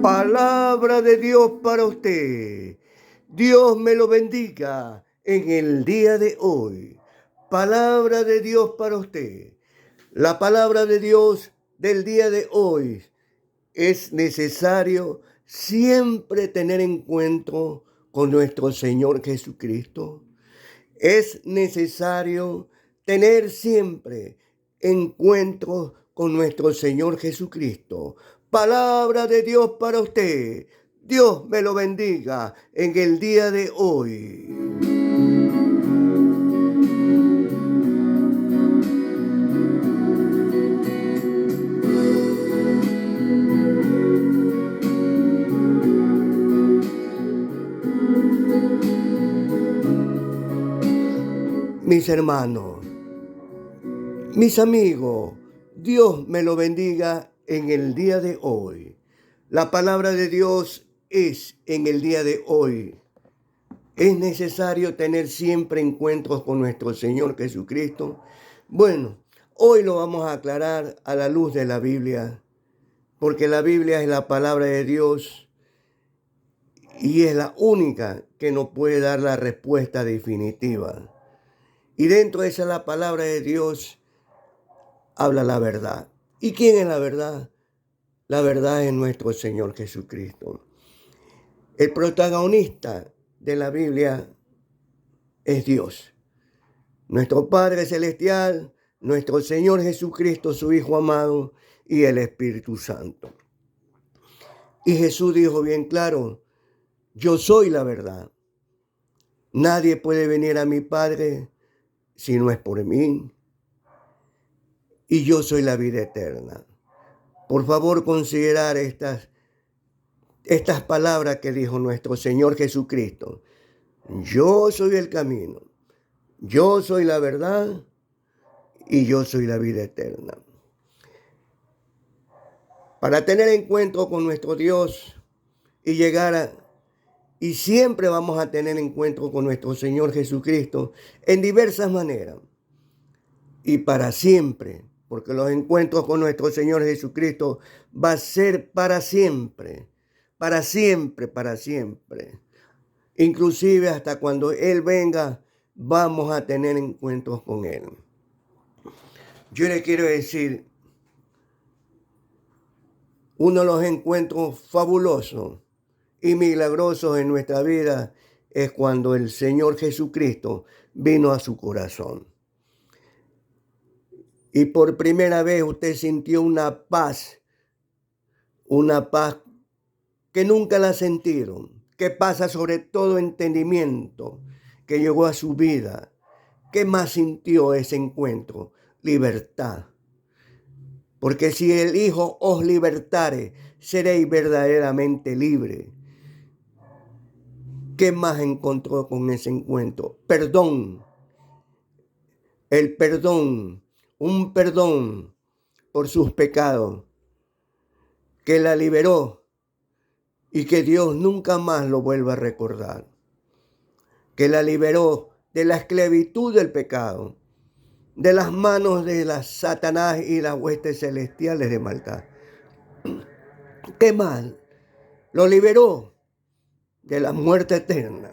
Palabra de Dios para usted. Dios me lo bendiga en el día de hoy. Palabra de Dios para usted. La palabra de Dios del día de hoy. Es necesario siempre tener encuentro con nuestro Señor Jesucristo. Es necesario tener siempre encuentros con nuestro Señor Jesucristo. Palabra de Dios para usted. Dios me lo bendiga en el día de hoy. Mis hermanos, mis amigos, Dios me lo bendiga en el día de hoy. La palabra de Dios es en el día de hoy. Es necesario tener siempre encuentros con nuestro Señor Jesucristo. Bueno, hoy lo vamos a aclarar a la luz de la Biblia, porque la Biblia es la palabra de Dios y es la única que nos puede dar la respuesta definitiva. Y dentro de esa la palabra de Dios habla la verdad. ¿Y quién es la verdad? La verdad es nuestro Señor Jesucristo. El protagonista de la Biblia es Dios. Nuestro Padre Celestial, nuestro Señor Jesucristo, su Hijo amado, y el Espíritu Santo. Y Jesús dijo bien claro, yo soy la verdad. Nadie puede venir a mi Padre si no es por mí. Y yo soy la vida eterna. Por favor, considerar estas palabras que dijo nuestro Señor Jesucristo. Yo soy el camino. Yo soy la verdad y yo soy la vida eterna. Para tener encuentro con nuestro Dios y siempre vamos a tener encuentro con nuestro Señor Jesucristo en diversas maneras. Y para siempre, porque los encuentros con nuestro Señor Jesucristo va a ser para siempre, para siempre, para siempre. Inclusive hasta cuando Él venga, vamos a tener encuentros con Él. Yo le quiero decir, uno de los encuentros fabulosos y milagrosos en nuestra vida es cuando el Señor Jesucristo vino a su corazón. Y por primera vez usted sintió una paz que nunca la sintieron, que pasa sobre todo entendimiento, que llegó a su vida. ¿Qué más sintió ese encuentro? Libertad. Porque si el Hijo os libertare, seréis verdaderamente libres. ¿Qué más encontró con ese encuentro? Perdón. El perdón. Un perdón por sus pecados. Que la liberó. Y que Dios nunca más lo vuelva a recordar. Que la liberó de la esclavitud del pecado. De las manos de las Satanás y las huestes celestiales de maldad. ¿Qué más? Lo liberó de la muerte eterna,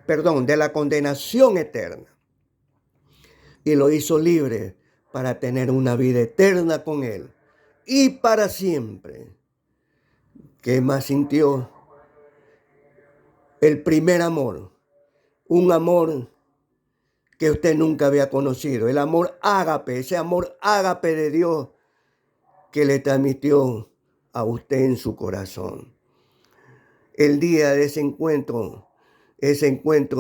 de la condenación eterna. Y lo hizo libre para tener una vida eterna con Él y para siempre. ¿Qué más sintió? El primer amor, un amor que usted nunca había conocido, el amor ágape, ese amor ágape de Dios que le transmitió a usted en su corazón. El día de ese encuentro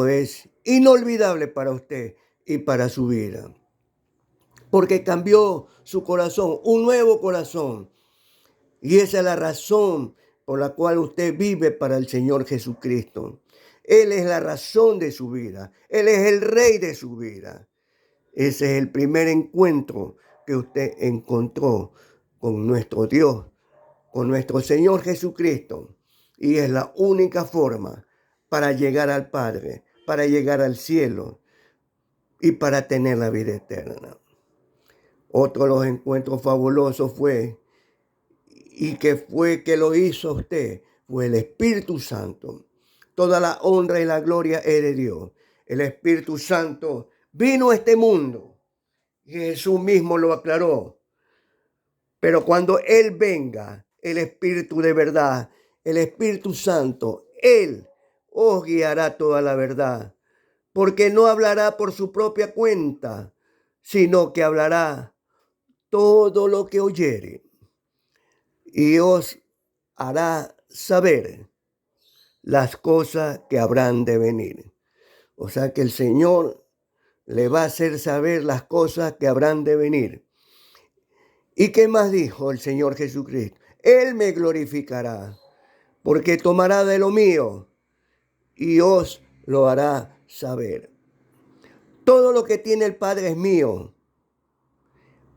es inolvidable para usted y para su vida. Porque cambió su corazón, un nuevo corazón. Y esa es la razón por la cual usted vive para el Señor Jesucristo. Él es la razón de su vida. Él es el Rey de su vida. Ese es el primer encuentro que usted encontró con nuestro Dios, con nuestro Señor Jesucristo. Y es la única forma para llegar al Padre, para llegar al cielo y para tener la vida eterna. Otro de los encuentros fabulosos fue, y que fue que lo hizo a usted, fue el Espíritu Santo. Toda la honra y la gloria es de Dios. El Espíritu Santo vino a este mundo y Jesús mismo lo aclaró. Pero cuando Él venga, el Espíritu de verdad, el Espíritu Santo, Él os guiará toda la verdad, porque no hablará por su propia cuenta, sino que hablará todo lo que oyere y os hará saber las cosas que habrán de venir. O sea que el Señor le va a hacer saber las cosas que habrán de venir. ¿Y qué más dijo el Señor Jesucristo? Él me glorificará, porque tomará de lo mío y os lo hará saber. Todo lo que tiene el Padre es mío.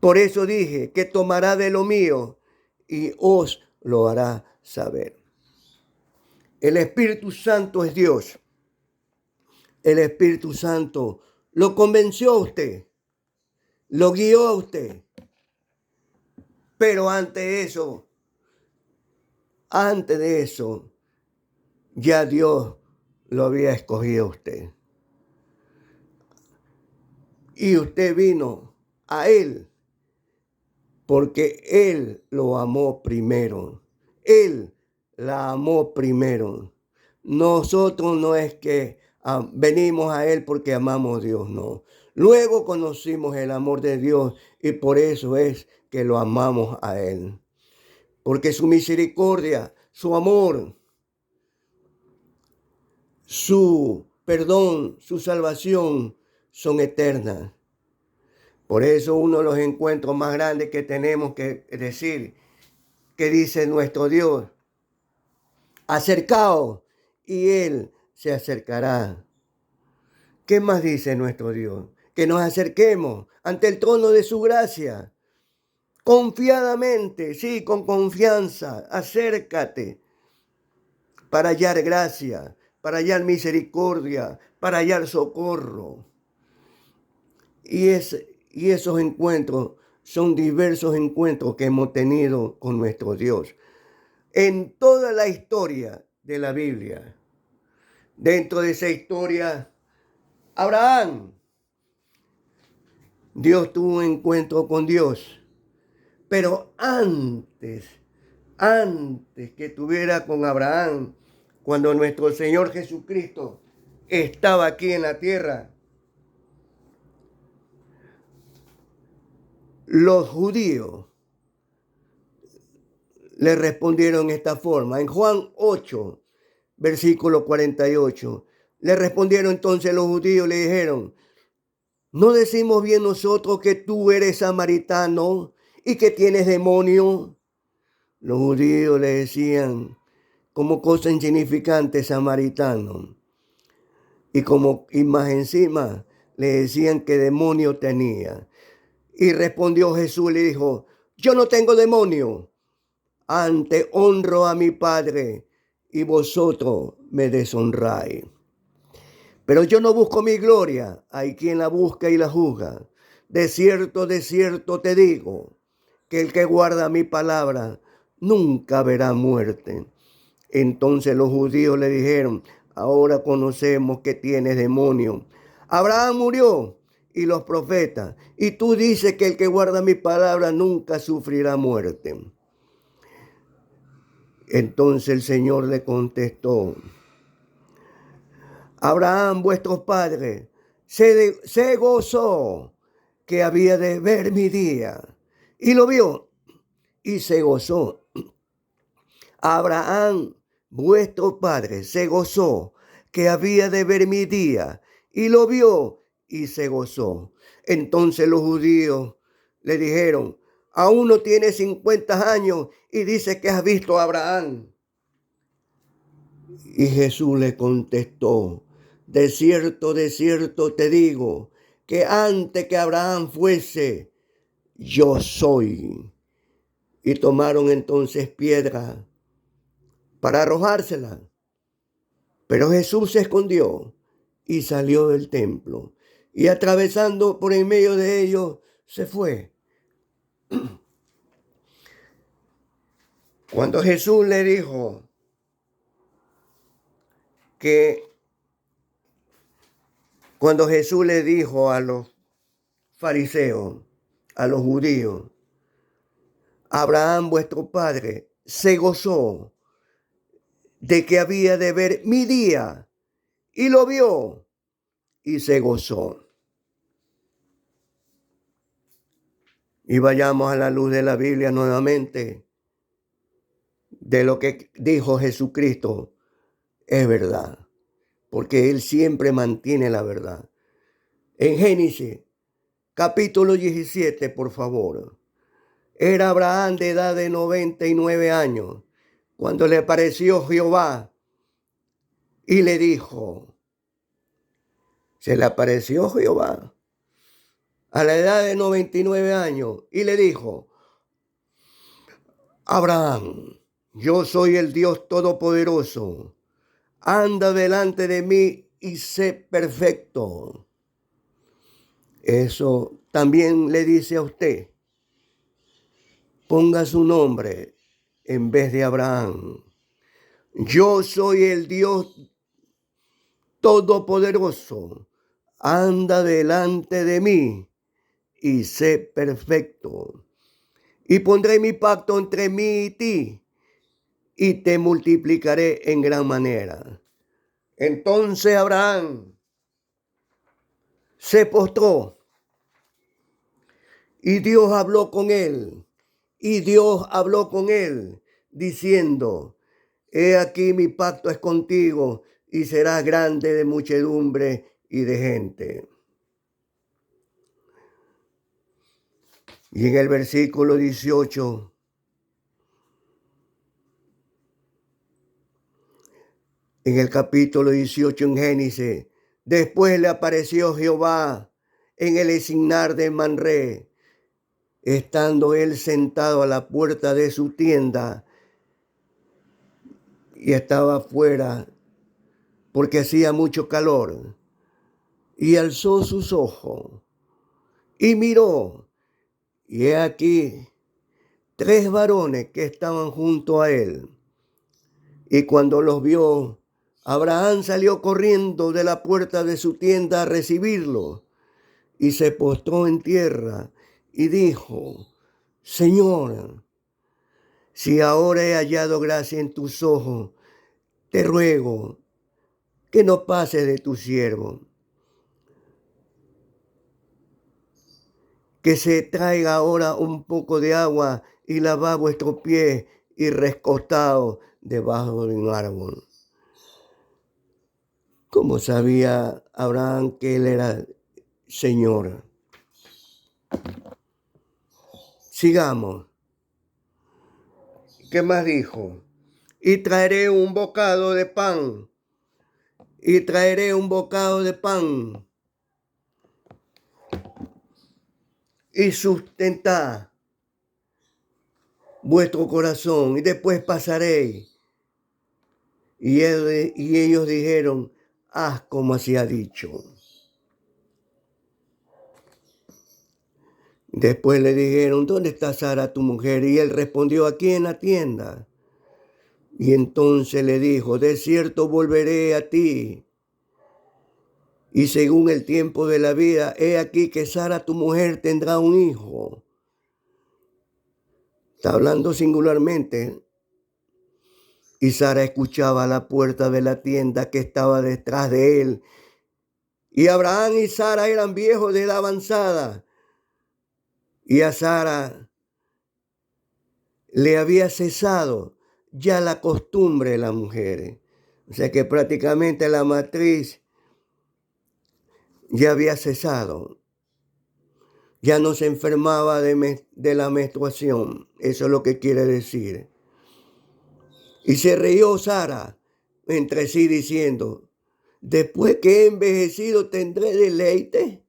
Por eso dije que tomará de lo mío y os lo hará saber. El Espíritu Santo es Dios. El Espíritu Santo lo convenció a usted, lo guió a usted. Pero antes de eso, ya Dios lo había escogido a usted. Y usted vino a Él porque Él lo amó primero. Él la amó primero. Nosotros no es que venimos a Él porque amamos a Dios, no. Luego conocimos el amor de Dios y por eso es que lo amamos a Él. Porque su misericordia, su amor, su perdón, su salvación son eternas. Por eso uno de los encuentros más grandes que tenemos que decir, que dice nuestro Dios, acercaos y Él se acercará. ¿Qué más dice nuestro Dios? Que nos acerquemos ante el trono de su gracia. Confiadamente, sí, con confianza, acércate para hallar gracia, para hallar misericordia, para hallar socorro. Y esos encuentros son diversos encuentros que hemos tenido con nuestro Dios. En toda la historia de la Biblia, dentro de esa historia, Abraham, Dios tuvo un encuentro con Dios. Pero antes que tuviera con Abraham, cuando nuestro Señor Jesucristo estaba aquí en la tierra, los judíos le respondieron de esta forma. En Juan 8, versículo 48, le respondieron entonces los judíos, le dijeron, ¿no decimos bien nosotros que tú eres samaritano y que tienes demonio? Los judíos le decían como cosa insignificante samaritano. Y más encima le decían que demonio tenía. Y respondió Jesús y le dijo, yo no tengo demonio, antes honro a mi Padre y vosotros me deshonráis. Pero yo no busco mi gloria, hay quien la busca y la juzga. De cierto te digo, que el que guarda mi palabra nunca verá muerte. Entonces los judíos le dijeron, ahora conocemos que tienes demonio. Abraham murió y los profetas, y tú dices que el que guarda mi palabra nunca sufrirá muerte. Entonces el Señor le contestó, Abraham, vuestros padres, se gozó que había de ver mi día, y lo vio y se gozó. Abraham, vuestro padre, se gozó que había de ver mi día, y lo vio y se gozó. Entonces los judíos le dijeron, aún no tienes 50 años y dice que has visto a Abraham. Y Jesús le contestó, de cierto te digo, que antes que Abraham fuese, yo soy. Y tomaron entonces piedra para arrojársela. Pero Jesús se escondió y salió del templo. Y atravesando por en medio de ellos, se fue. Cuando Jesús le dijo que, cuando Jesús le dijo a los fariseos, a los judíos, Abraham vuestro padre se gozó de que había de ver mi día y lo vio y se gozó. Y vayamos a la luz de la Biblia nuevamente. De lo que dijo Jesucristo es verdad, porque Él siempre mantiene la verdad. En Génesis, capítulo 17, por favor. Era Abraham de edad de 99 años, cuando le apareció Jehová y le dijo, se le apareció Jehová a la edad de 99 años y le dijo, Abraham, yo soy el Dios Todopoderoso, anda delante de mí y sé perfecto. Eso también le dice a usted, ponga su nombre en vez de Abraham. Yo soy el Dios Todopoderoso, anda delante de mí y sé perfecto. Y pondré mi pacto entre mí y ti, y te multiplicaré en gran manera. Entonces Abraham se postró y Dios habló con él. Y Dios habló con él, diciendo, he aquí mi pacto es contigo, y serás grande de muchedumbre y de gente. Y en el versículo 18, en el capítulo 18 en Génesis, después le apareció Jehová en el encinar de Manré, estando él sentado a la puerta de su tienda, y estaba afuera porque hacía mucho calor, y alzó sus ojos y miró, y he aquí 3 varones que estaban junto a él. Y cuando los vio, Abraham salió corriendo de la puerta de su tienda a recibirlo, y se postró en tierra y dijo, Señor, si ahora he hallado gracia en tus ojos, te ruego que no pases de tu siervo, que se traiga ahora un poco de agua y lava vuestros pies y recostaos debajo de un árbol. ¿Cómo sabía Abraham que él era Señor? Sigamos. ¿Qué más dijo? Y traeré un bocado de pan. Y traeré un bocado de pan. Y sustentad vuestro corazón. Y después pasaréis. Y ellos dijeron, haz como así ha dicho. Después le dijeron, ¿dónde está Sara tu mujer? Y él respondió, aquí en la tienda. Y entonces le dijo, de cierto volveré a ti. Y según el tiempo de la vida, he aquí que Sara tu mujer tendrá un hijo. Está hablando singularmente. Y Sara escuchaba a la puerta de la tienda que estaba detrás de él. Y Abraham y Sara eran viejos de edad avanzada. Y a Sara le había cesado ya la costumbre de las mujeres. O sea que prácticamente la matriz ya había cesado. Ya no se enfermaba de la menstruación. Eso es lo que quiere decir. Y se rió Sara entre sí diciendo, después que he envejecido tendré deleite,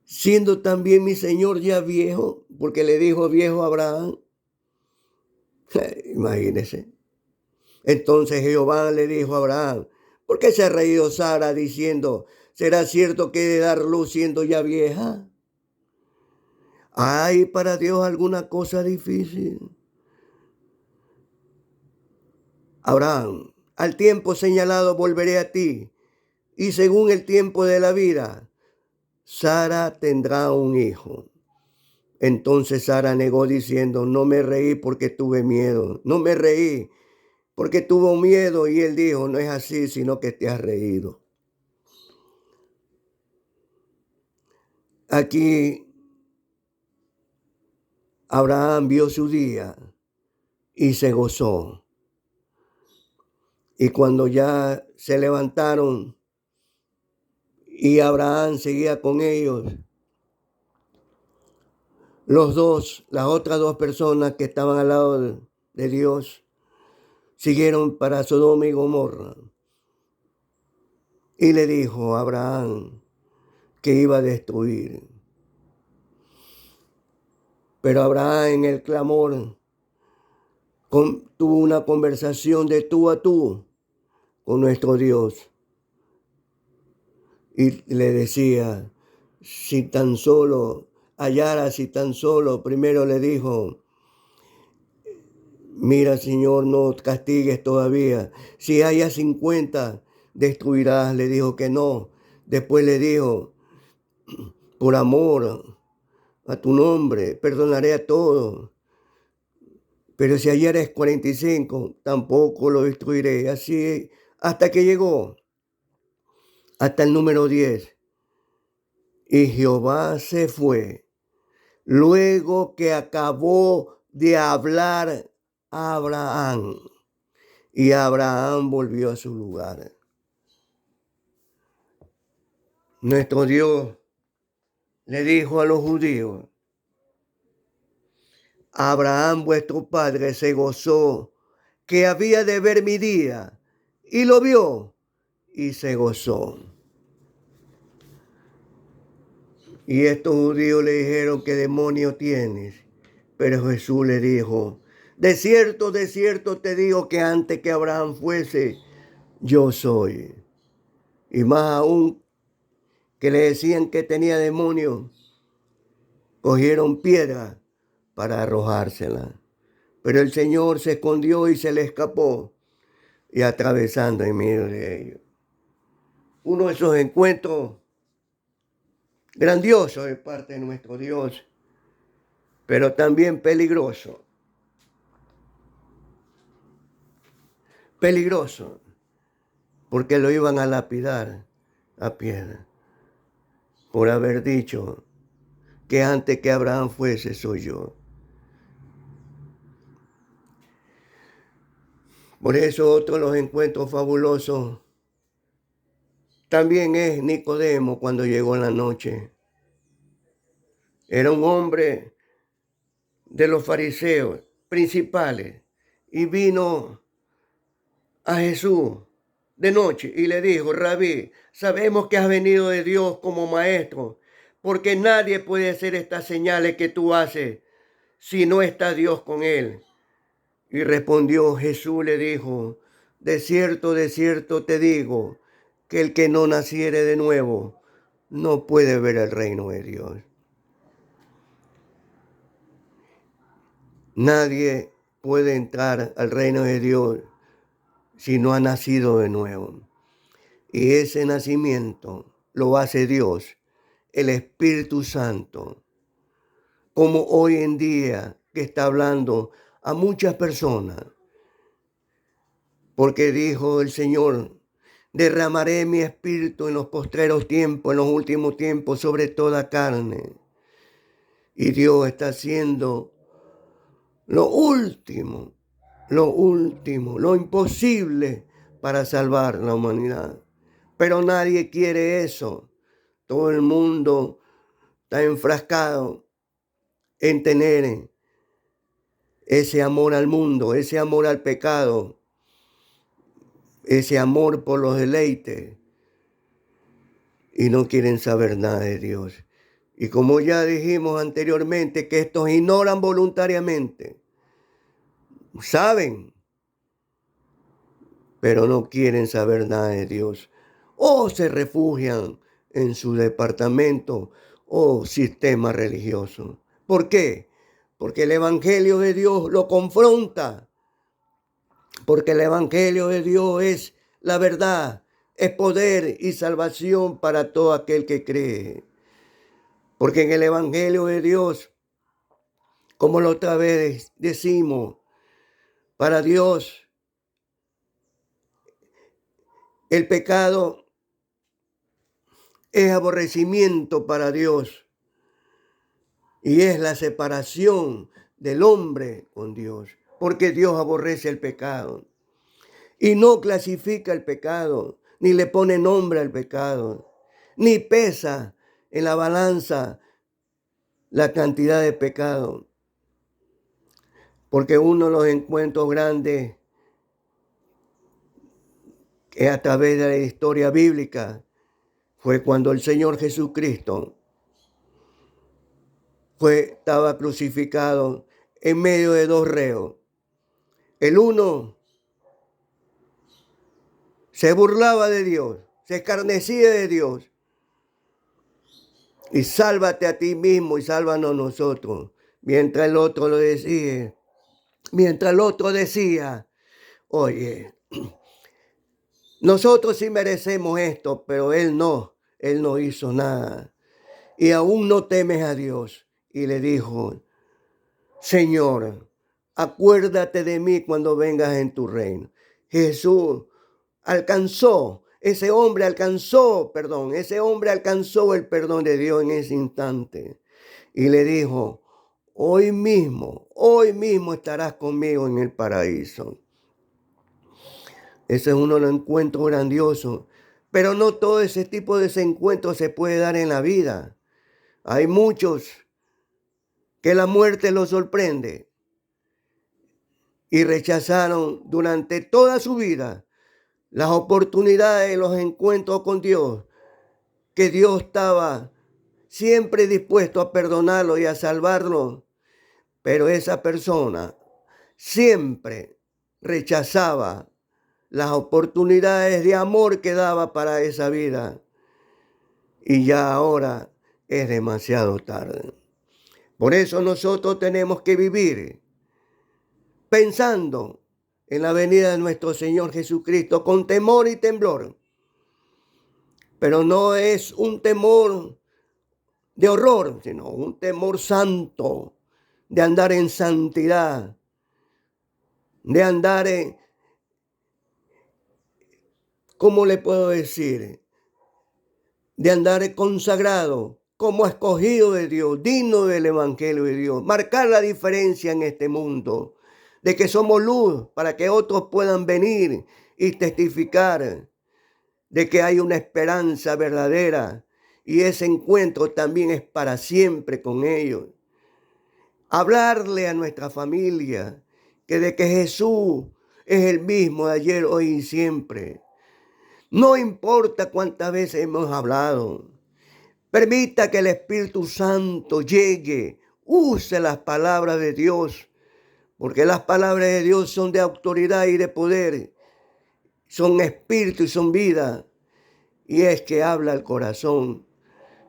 siendo también mi señor ya viejo, porque le dijo viejo a Abraham. Imagínese. Entonces Jehová le dijo a Abraham, ¿por qué se ha reído Sara diciendo, ¿será cierto que he de dar luz siendo ya vieja? ¿Hay para Dios alguna cosa difícil? Abraham, al tiempo señalado volveré a ti, y según el tiempo de la vida, Sara tendrá un hijo. Entonces Sara negó diciendo, no me reí porque tuve miedo, no me reí porque tuvo miedo. Y él dijo, no es así, sino que te has reído. Aquí Abraham vio su día y se gozó. Y cuando ya se levantaron y Abraham seguía con ellos, las otras dos personas que estaban al lado de Dios, siguieron para Sodoma y Gomorra. Y le dijo a Abraham que iba a destruir. Pero Abraham en el clamor tuvo una conversación de tú a tú con nuestro Dios. Y le decía, si tan solo primero le dijo, mira Señor, no castigues todavía. Si haya 50, destruirás. Le dijo que no. Después le dijo, por amor a tu nombre, perdonaré a todos. Pero si ayer es 45, tampoco lo destruiré. Así hasta que llegó hasta el número 10. Y Jehová se fue. Luego que acabó de hablar a Abraham. Y Abraham volvió a su lugar. Nuestro Dios le dijo a los judíos, Abraham vuestro padre se gozó que había de ver mi día, y lo vio y se gozó. Y estos judíos le dijeron, ¿qué demonio tienes? Pero Jesús le dijo, de cierto te digo que antes que Abraham fuese, yo soy. Y más aún que le decían que tenía demonio, cogieron piedra para arrojársela. Pero el Señor se escondió y se le escapó, y atravesando en medio de ellos. Uno de esos encuentros grandiosos de parte de nuestro Dios, pero también peligroso. Peligroso, porque lo iban a lapidar a piedra por haber dicho que antes que Abraham fuese soy yo. Por eso otro de los encuentros fabulosos también es Nicodemo cuando llegó en la noche. Era un hombre de los fariseos principales y vino a Jesús de noche y le dijo, Rabí, sabemos que has venido de Dios como maestro, porque nadie puede hacer estas señales que tú haces si no está Dios con él. Y respondió Jesús, le dijo, de cierto te digo, que el que no naciere de nuevo no puede ver el reino de Dios. Nadie puede entrar al reino de Dios si no ha nacido de nuevo. Y ese nacimiento lo hace Dios, el Espíritu Santo, como hoy en día que está hablando a muchas personas. Porque dijo el Señor, derramaré mi espíritu en los postreros tiempos, en los últimos tiempos, sobre toda carne. Y Dios está haciendo lo último, lo imposible para salvar la humanidad. Pero nadie quiere eso. Todo el mundo está enfrascado en tener ese amor al mundo, ese amor al pecado, ese amor por los deleites. Y no quieren saber nada de Dios. Y como ya dijimos anteriormente, que estos ignoran voluntariamente. Saben, pero no quieren saber nada de Dios. O se refugian en su departamento o sistema religioso. ¿Por qué? Porque el Evangelio de Dios lo confronta porque el Evangelio de Dios es la verdad, es poder y salvación para todo aquel que cree. Porque en el Evangelio de Dios, como la otra vez decimos, para Dios el pecado es aborrecimiento para Dios y es la separación del hombre con Dios, porque Dios aborrece el pecado y no clasifica el pecado, ni le pone nombre al pecado, ni pesa en la balanza la cantidad de pecado, porque uno de los encuentros grandes que a través de la historia bíblica fue cuando el Señor Jesucristo estaba crucificado en medio de dos reos. El uno se burlaba de Dios, se escarnecía de Dios. Y sálvate a ti mismo y sálvanos nosotros. Mientras el otro decía, oye, nosotros sí merecemos esto, pero él no hizo nada. Y aún no temes a Dios. Y le dijo, Señor, acuérdate de mí cuando vengas en tu reino. Jesús ese hombre alcanzó el perdón de Dios en ese instante. Y le dijo, hoy mismo estarás conmigo en el paraíso. Ese es uno de los encuentros grandiosos. Pero no todo ese tipo de encuentros se puede dar en la vida. Hay muchos que la muerte los sorprende y rechazaron durante toda su vida las oportunidades de los encuentros con Dios, que Dios estaba siempre dispuesto a perdonarlo y a salvarlo, pero esa persona siempre rechazaba las oportunidades de amor que daba para esa vida, y ya ahora es demasiado tarde. Por eso nosotros tenemos que vivir pensando en la venida de nuestro Señor Jesucristo con temor y temblor. Pero no es un temor de horror, sino un temor santo, de andar en santidad, de andar en, ¿cómo le puedo decir? De andar consagrado, como escogido de Dios, digno del Evangelio de Dios, marcar la diferencia en este mundo, de que somos luz para que otros puedan venir y testificar de que hay una esperanza verdadera y ese encuentro también es para siempre con ellos. Hablarle a nuestra familia que de que Jesús es el mismo de ayer, hoy y siempre. No importa cuántas veces hemos hablado. Permita que el Espíritu Santo llegue, use las palabras de Dios, porque las palabras de Dios son de autoridad y de poder, son espíritu y son vida, y es que habla el corazón.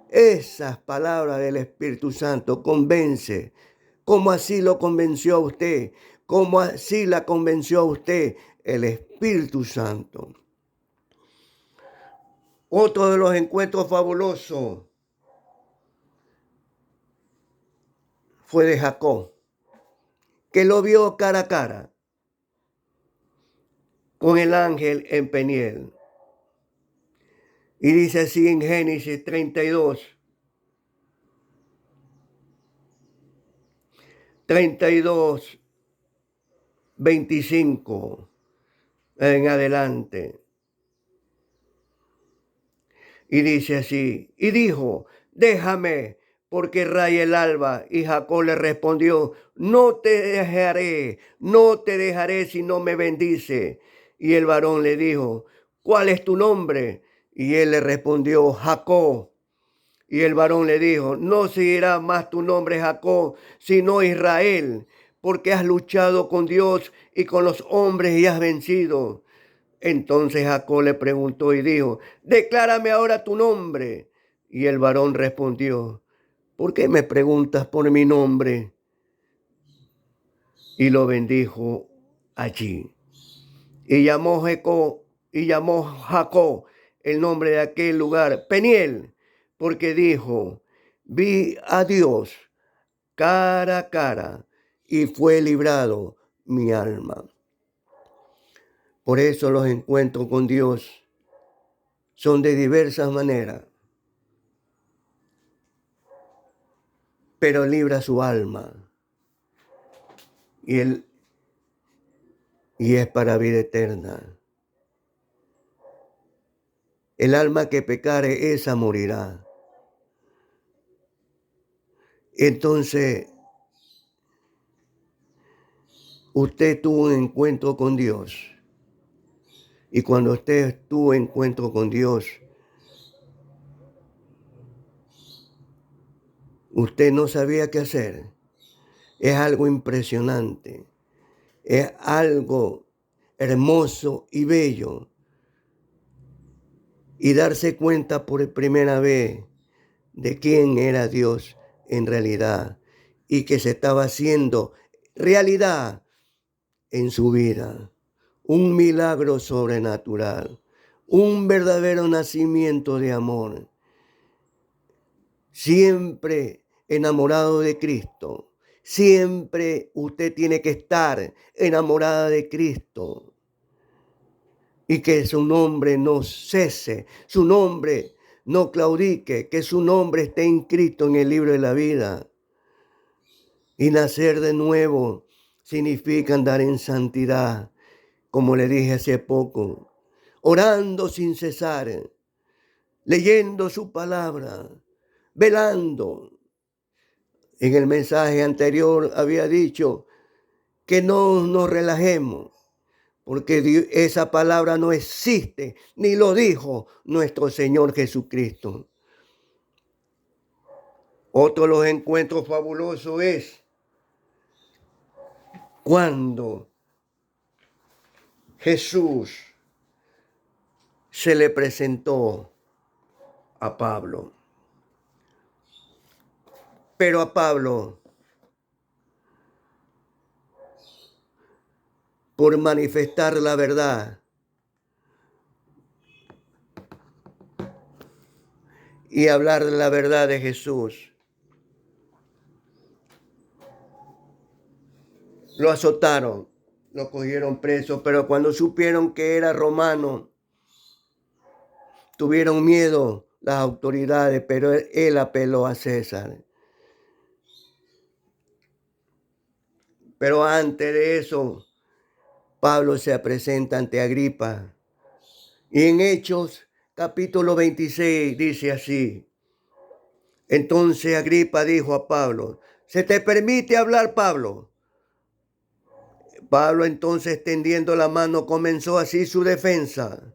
Esas palabras del Espíritu Santo convence, como así lo convenció a usted, como así la convenció a usted el Espíritu Santo. Otro de los encuentros fabulosos fue de Jacob, que lo vio cara a cara con el ángel en Peniel. Y dice así en Génesis 32, 25 en adelante. Y dice así, y dijo, déjame, porque raya el alba. Y Jacob le respondió, no te dejaré si no me bendice. Y el varón le dijo, ¿cuál es tu nombre? Y él le respondió, Jacob. Y el varón le dijo, no seguirá más tu nombre Jacob, sino Israel, porque has luchado con Dios y con los hombres y has vencido. Entonces Jacob le preguntó y dijo, declárame ahora tu nombre. Y el varón respondió, ¿por qué me preguntas por mi nombre? Y lo bendijo allí. Y llamó Jacob el nombre de aquel lugar Peniel, porque dijo, vi a Dios cara a cara y fue librado mi alma. Por eso los encuentros con Dios son de diversas maneras, pero libra su alma y es para vida eterna. El alma que pecare, esa morirá. Entonces, usted tuvo un encuentro con Dios. Y cuando usted tuvo encuentro con Dios, usted no sabía qué hacer. Es algo impresionante. Es algo hermoso y bello. Y darse cuenta por primera vez de quién era Dios en realidad y que se estaba haciendo realidad en su vida. Un milagro sobrenatural, un verdadero nacimiento de amor. Siempre enamorado de Cristo. Siempre usted tiene que estar enamorada de Cristo. Y que su nombre no cese, su nombre no claudique, que su nombre esté inscrito en el libro de la vida. Y nacer de nuevo significa andar en santidad, como le dije hace poco, orando sin cesar, leyendo su palabra, velando. En el mensaje anterior había dicho que no nos relajemos, porque esa palabra no existe, ni lo dijo nuestro Señor Jesucristo. Otro de los encuentros fabulosos es cuando Jesús se le presentó a Pablo. Pero a Pablo, por manifestar la verdad y hablar de la verdad de Jesús, lo azotaron, lo cogieron preso, pero cuando supieron que era romano, tuvieron miedo las autoridades, pero él apeló a César. Pero antes de eso, Pablo se presenta ante Agripa. Y en Hechos, capítulo 26, dice así. Entonces Agripa dijo a Pablo, ¿se te permite hablar, Pablo? Pablo entonces, extendiendo la mano, comenzó así su defensa.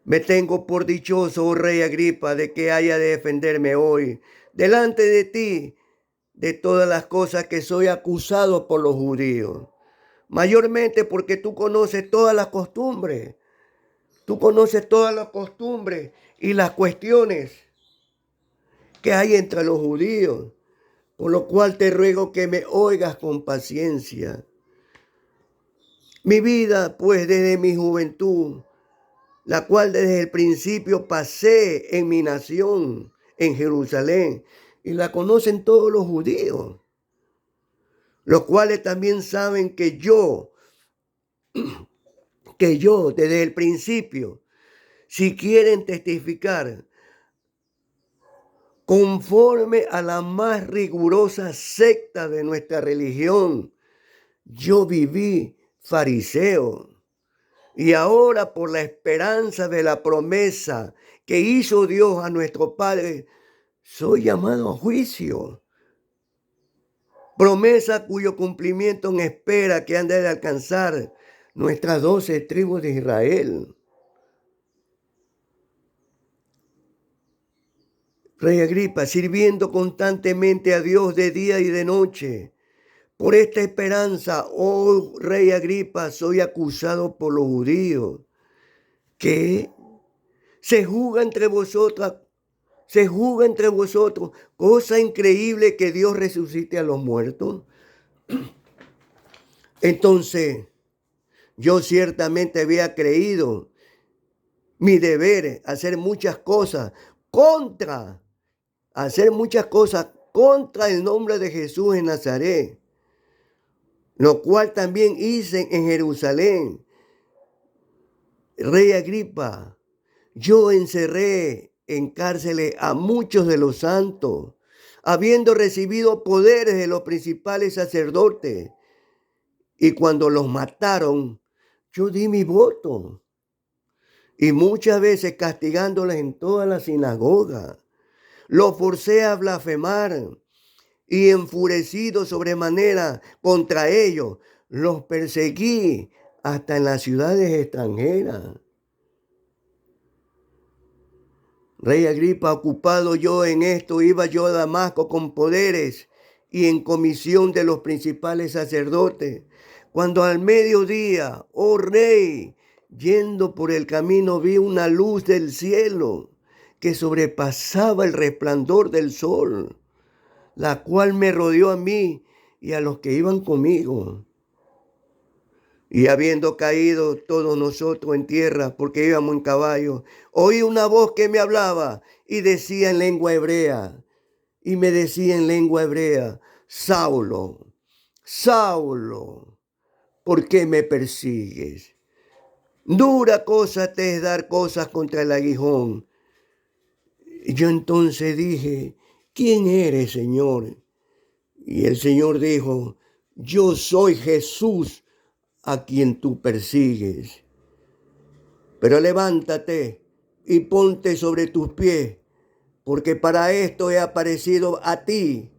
Me tengo por dichoso, oh rey Agripa, de que haya de defenderme hoy delante de ti de todas las cosas que soy acusado por los judíos. Mayormente porque tú conoces todas las costumbres. Tú conoces todas las costumbres y las cuestiones que hay entre los judíos. Por lo cual te ruego que me oigas con paciencia. Mi vida, pues, desde mi juventud, la cual desde el principio pasé en mi nación, en Jerusalén, y la conocen todos los judíos, los cuales también saben que yo desde el principio, si quieren testificar, conforme a la más rigurosa secta de nuestra religión, yo viví fariseo. Y ahora, por la esperanza de la promesa que hizo Dios a nuestro Padre, soy llamado a juicio. Promesa cuyo cumplimiento en espera que han de alcanzar nuestras 12 tribus de Israel. Rey Agripa, sirviendo constantemente a Dios de día y de noche. Por esta esperanza, oh Rey Agripa, soy acusado por los judíos. ¿Qué? Se juzga entre vosotros, cosa increíble que Dios resucite a los muertos. Entonces, Yo ciertamente había creído mi deber hacer muchas cosas hacer muchas cosas contra el nombre de Jesús en Nazaret, lo cual también hice en Jerusalén. Rey Agripa, yo encerré en cárceles a muchos de los santos, habiendo recibido poderes de los principales sacerdotes, y cuando los mataron, yo di mi voto, y muchas veces castigándoles en toda la sinagoga, los forcé a blasfemar, y enfurecido sobremanera contra ellos, los perseguí hasta en las ciudades extranjeras. Rey Agripa, ocupado yo en esto, iba yo a Damasco con poderes y en comisión de los principales sacerdotes, cuando al mediodía, oh rey, yendo por el camino vi una luz del cielo que sobrepasaba el resplandor del sol, la cual me rodeó a mí y a los que iban conmigo. Y habiendo caído todos nosotros en tierra, porque íbamos en caballo, oí una voz que me hablaba y decía en lengua hebrea, Saulo, Saulo, ¿por qué me persigues? Dura cosa te es dar cosas contra el aguijón. Y yo entonces dije, ¿quién eres, Señor? Y el Señor dijo, yo soy Jesús a quien tú persigues. Pero levántate y ponte sobre tus pies, porque para esto he aparecido a ti,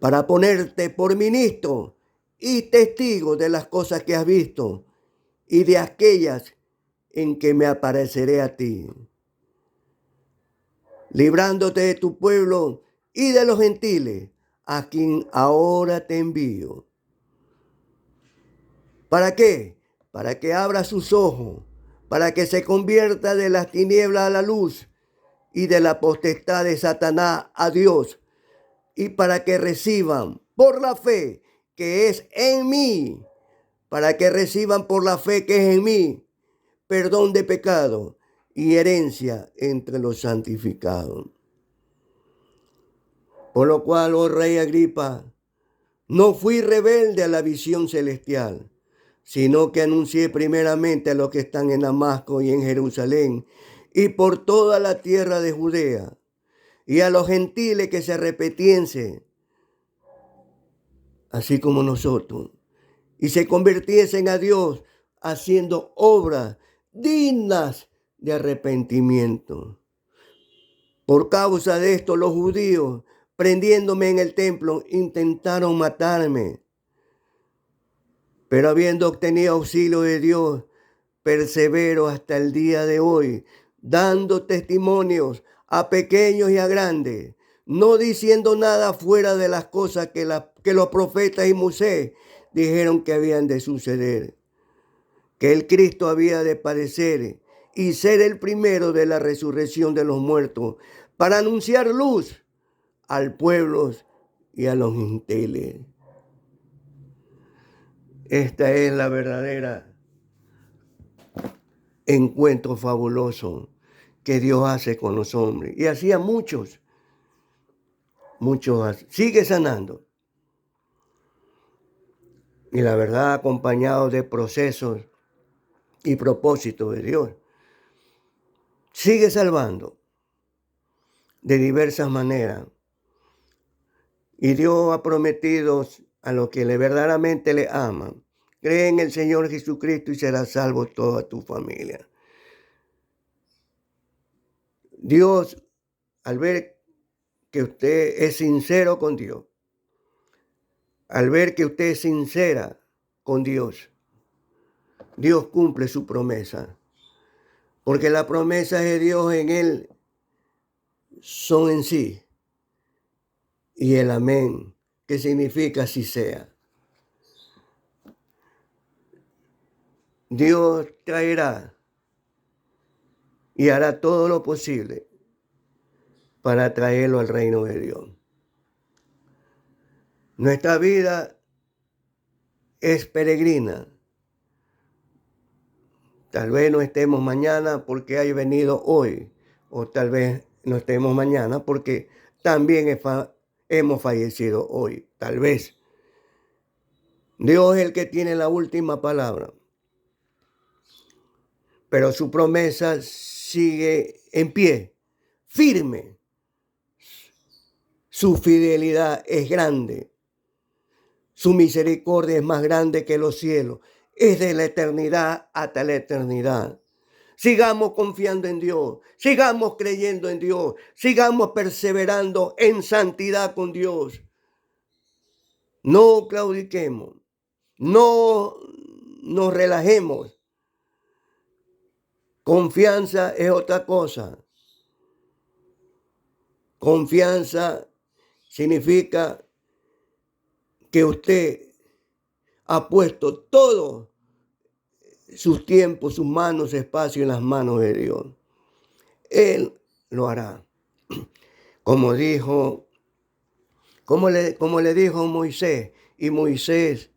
para ponerte por ministro y testigo de las cosas que has visto y de aquellas en que me apareceré a ti, librándote de tu pueblo y de los gentiles, a quien ahora te envío. ¿Para qué? Para que abra sus ojos, para que se convierta de las tinieblas a la luz y de la potestad de Satanás a Dios, y para que reciban por la fe que es en mí, perdón de pecado y herencia entre los santificados. Por lo cual, oh rey Agripa, no fui rebelde a la visión celestial, sino que anuncié primeramente a los que están en Damasco y en Jerusalén y por toda la tierra de Judea, y a los gentiles que se arrepentiesen, así como nosotros, y se convirtiesen a Dios haciendo obras dignas de arrepentimiento. Por causa de esto, los judíos, prendiéndome en el templo, intentaron matarme. Pero habiendo obtenido auxilio de Dios, persevero hasta el día de hoy, dando testimonios a pequeños y a grandes, no diciendo nada fuera de las cosas que los profetas y Moisés dijeron que habían de suceder, que el Cristo había de padecer y ser el primero de la resurrección de los muertos, para anunciar luz al pueblo y a los gentiles. Esta es la verdadera encuentro fabuloso que Dios hace con los hombres. Y hacía muchos. Sigue sanando. Y la verdad, acompañado de procesos y propósitos de Dios, sigue salvando de diversas maneras. Y Dios ha prometido a los que verdaderamente le aman, cree en el Señor Jesucristo y serás salvo toda tu familia. Dios, al ver que usted es sincero con Dios, al ver que usted es sincera con Dios, Dios cumple su promesa. Porque las promesas de Dios en Él son en sí. Y el amén, que significa así sea. Dios traerá y hará todo lo posible para traerlo al reino de Dios. Nuestra vida es peregrina. Tal vez no estemos mañana porque haya venido hoy, o tal vez no estemos mañana porque también hemos fallecido hoy, tal vez. Dios es el que tiene la última palabra, pero su promesa sigue en pie, firme. Su fidelidad es grande. Su misericordia es más grande que los cielos. Es de la eternidad hasta la eternidad. Sigamos confiando en Dios. Sigamos creyendo en Dios. Sigamos perseverando en santidad con Dios. No claudiquemos. No nos relajemos. Confianza es otra cosa. Confianza significa que usted ha puesto todo sus tiempos, sus manos, espacio en las manos de Dios. Él lo hará. Como le dijo Moisés, y Moisés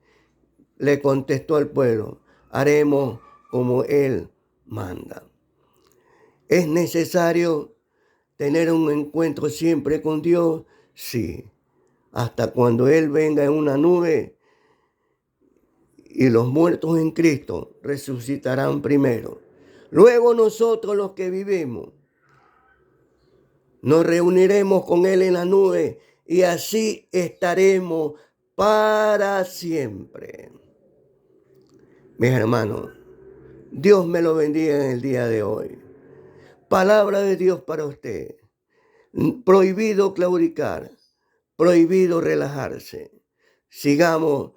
le contestó al pueblo, haremos como Él manda. ¿Es necesario tener un encuentro siempre con Dios? Sí. Hasta cuando Él venga en una nube y los muertos en Cristo resucitarán primero. Luego nosotros los que vivimos nos reuniremos con Él en la nube y así estaremos para siempre. Mis hermanos, Dios me lo bendiga en el día de hoy. Palabra de Dios para usted. Prohibido claudicar, prohibido relajarse. Sigamos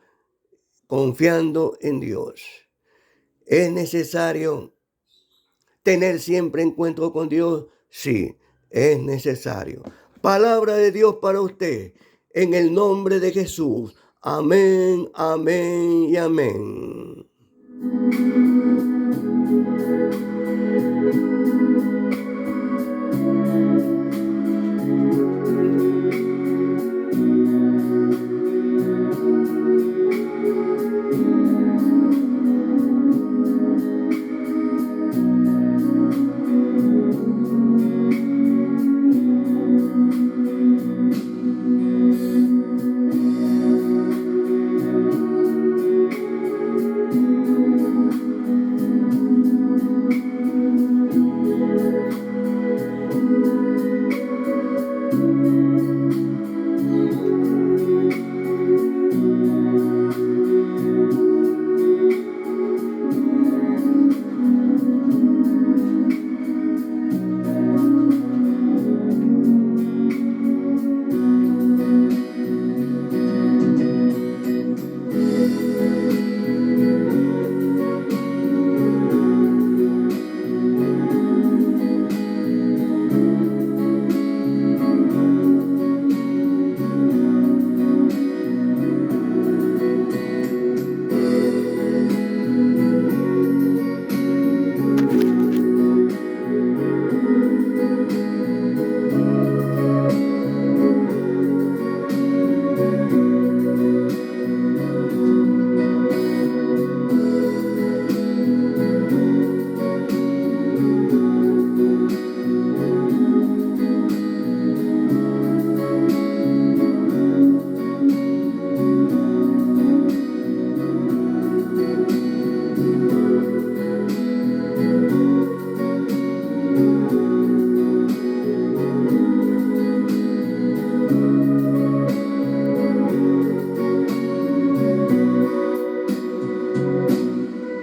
confiando en Dios. ¿Es necesario tener siempre encuentro con Dios? Sí, es necesario. Palabra de Dios para usted, en el nombre de Jesús. Amén, amén y amén.